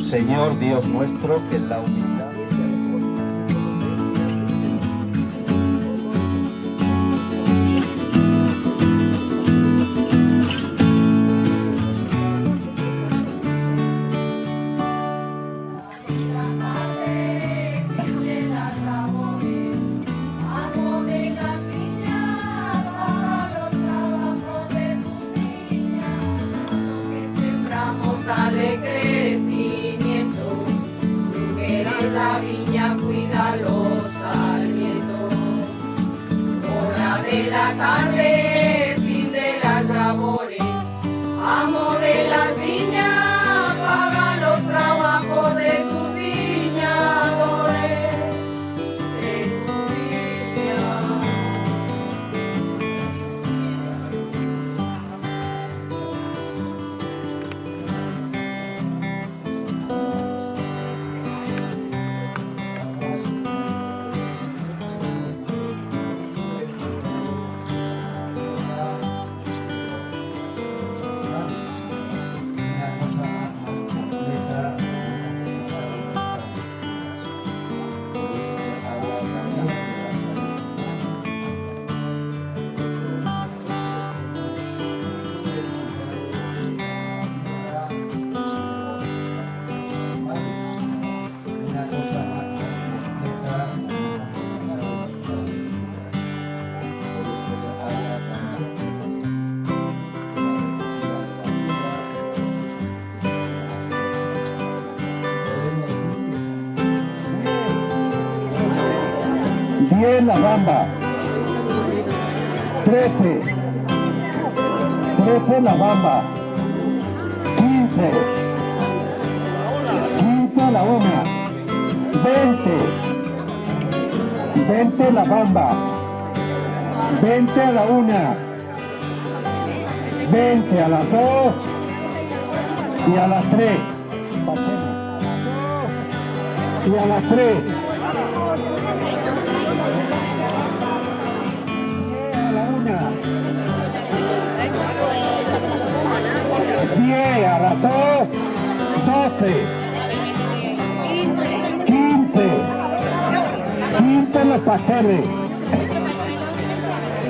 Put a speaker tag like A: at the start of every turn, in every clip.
A: Señor Dios nuestro, que en la humildad...
B: Dale crecimiento, tú que eres la viña, cuida los sarmientos. Hora de la tarde, fin de las labores, amo de las viñas, paga los trabajos de tus viñadores, de tus viñas.
A: Diez la bamba, 13 la bamba, 15 la una, 20 la bamba, 20 a la una, 20 a las 2 y a las 3. Y a las 3. A la una. 10 a las 2, 12. 15 los pasteles.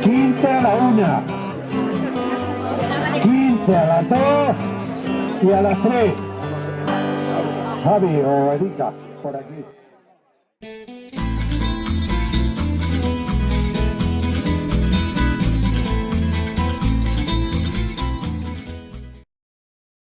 A: 15 a la una. 15 a las 2 y a las 3. Javi o Erika, por aquí.